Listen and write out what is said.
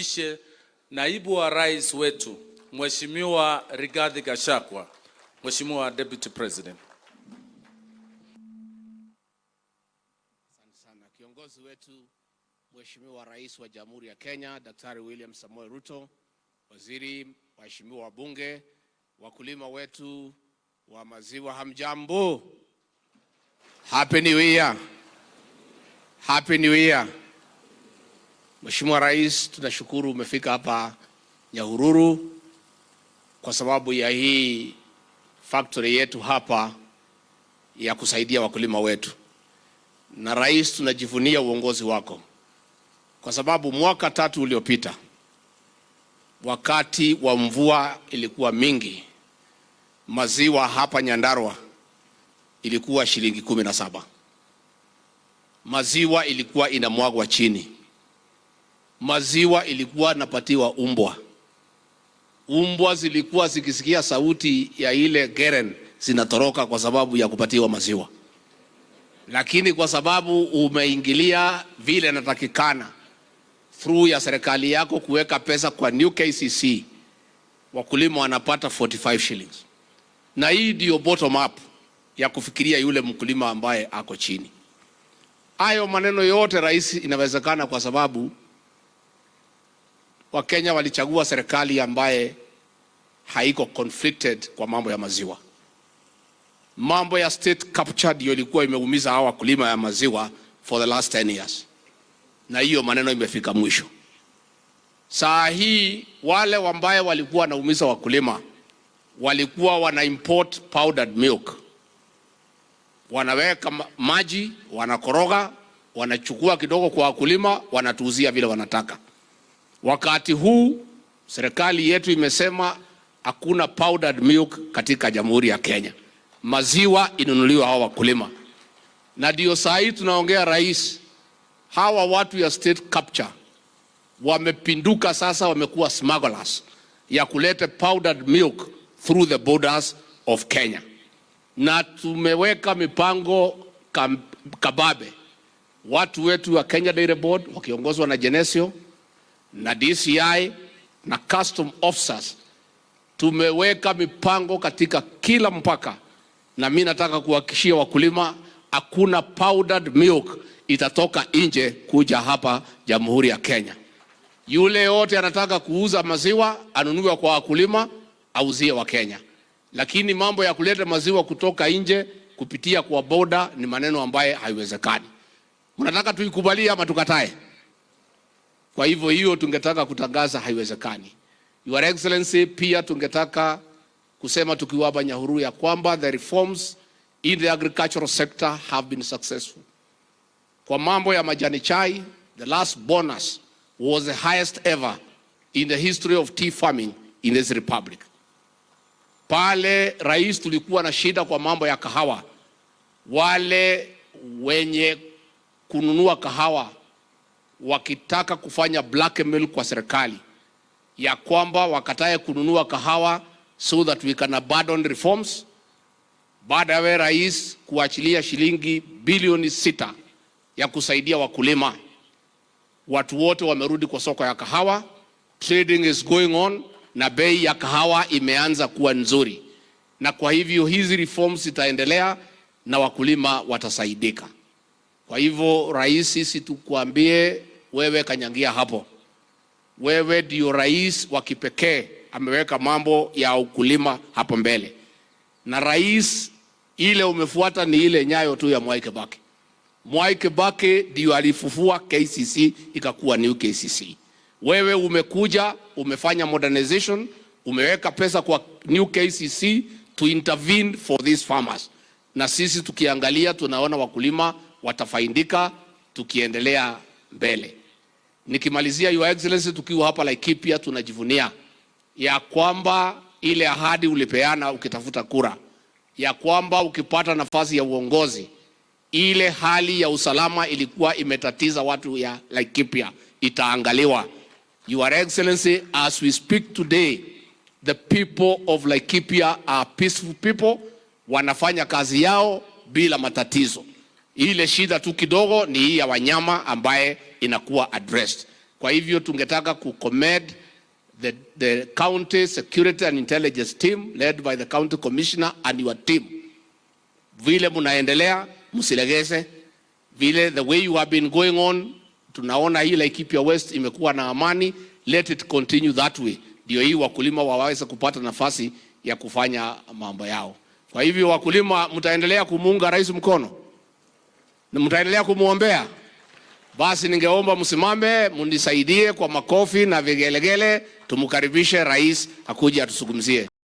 Ishe naibu wa rais wetu Mheshimiwa Rigathi Gachagua. Mheshimiwa Deputy President. Asante sana kiongozi wetu Mheshimiwa Rais wa Jamhuri ya Kenya Daktari William Samoei Ruto, waziri, waheshimiwa wabunge, wakulima wetu wa maziwa, hamjambo? Happy New Year. Happy New Year. Mheshimiwa Rais, tunashukuru umefika hapa Nyahururu kwa sababu ya hii factory yetu hapa ya kusaidia wakulima wetu. Na Rais, tunajivunia uongozi wako kwa sababu mwaka 3 uliopita wakati wa mvua ilikuwa mingi, maziwa hapa Nyandarua ilikuwa shilingi 17. Maziwa ilikuwa inamwagwa chini. Maziwa ilikuwa napatiwa umbwa. Umbwa zilikuwa zikisikia sauti ya ile geren zinatoroka kwa sababu ya kupatiwa maziwa. Lakini kwa sababu umeingilia vile natakikana through ya serikali yako kuweka pesa kwa new KCC, wakulima wanapata 45 shillings. Na hii ndio bottom up ya kufikiria yule mkulima ambaye ako chini. Hayo maneno yote Rais, inawezekana kwa sababu Wakenya walichagua serikali ambaye haiko conflicted kwa mambo ya maziwa. Mambo ya state capture ndio ilikuwa imeumiza hawa wakulima ya maziwa for the last 10 years. Na hiyo maneno imefika mwisho. Saa hii wale ambaye walikuwa wanaumiza wakulima walikuwa wana import powdered milk. Wanaweka maji, wanakoroga, wanachukua kidogo kwa wakulima, wanatuuzia vile wanataka. Wakati huu serikali yetu imesema hakuna powdered milk katika Jamhuri ya Kenya. Maziwa inunuliwa hawa wakulima. Na ndio saa hii tunaongea Rais, hawa watu ya state capture wamepinduka sasa, wamekuwa smugglers ya kuleta powdered milk through the borders of Kenya. Na tumeweka mipango kababe. Watu wetu wa Kenya Dairy Board wakiongozwa na Genesio na DCI na custom officers tumeweka mipango katika kila mpaka, na mimi nataka kuhakikishia wakulima hakuna powdered milk itatoka nje kuja hapa Jamhuri ya Kenya. Yule yote anataka kuuza maziwa anunue kwa wakulima, auzie wa Kenya. Lakini mambo ya kuleta maziwa kutoka nje kupitia kwa boda ni maneno ambaye haiwezekani. Mnataka tuikubalie ama tukatae? Kwa hivyo hiyo tungetaka kutangaza haiwezekani. Your Excellency, pia tungetaka kusema tukiwa hapa Nyahururu ya kwamba the reforms in the agricultural sector have been successful. Kwa mambo ya majani chai, the last bonus was the highest ever in the history of tea farming in this republic. Pale Rais, tulikuwa na shida kwa mambo ya kahawa. Wale wenye kununua kahawa wakitaka kufanya blackmail kwa serikali ya kwamba wakatae kununua kahawa so that we can abandon reforms. Baada ya Rais kuachilia shilingi bilioni 6 ya kusaidia wakulima, watu wote wamerudi kwa soko ya kahawa. Trading is going on na bei ya kahawa imeanza kuwa nzuri. Na kwa hivyo hizi reforms itaendelea na wakulima watasaidika. Kwa hivyo Rais, sisi tukuambie wewe kanyangia hapo. Wewe ndio Rais wa kipekee ameweka mambo ya ukulima hapo mbele. Na Rais, ile umefuata ni ile nyayo tu ya Mwai Kibaki. Mwai Kibaki ndio alifufua KCC ikakuwa new KCC. Wewe umekuja umefanya modernization, umeweka pesa kwa new KCC to intervene for these farmers. Na sisi tukiangalia tunaona wakulima watafaidika tukiendelea mbele. Nikimalizia, Your Excellency, tukiwa hapa Laikipia tunajivunia ya kwamba ile ahadi ulipeana ukitafuta kura ya kwamba ukipata nafasi ya uongozi, ile hali ya usalama ilikuwa imetatiza watu ya Laikipia itaangaliwa. Your Excellency, as we speak today, the people of Laikipia are peaceful people, wanafanya kazi yao bila matatizo. Ile shida tu kidogo ni hii ya wanyama ambaye inakuwa addressed. Kwa hivyo tungetaka kucommend the county security and intelligence team led by the county commissioner and your team. Vile munaendelea, msilegeze. Vile the way you have been going on, tunaona hii Laikipia West imekuwa na amani, let it continue that way. Ndio hii wakulima waweze kupata nafasi ya kufanya mambo yao. Kwa hivyo wakulima, mtaendelea kumuunga rais mkono na mtaendelea kumuombea. Basi ningeomba msimame mnisaidie kwa makofi na vigelegele, tumkaribishe rais akuje atuzungumzie.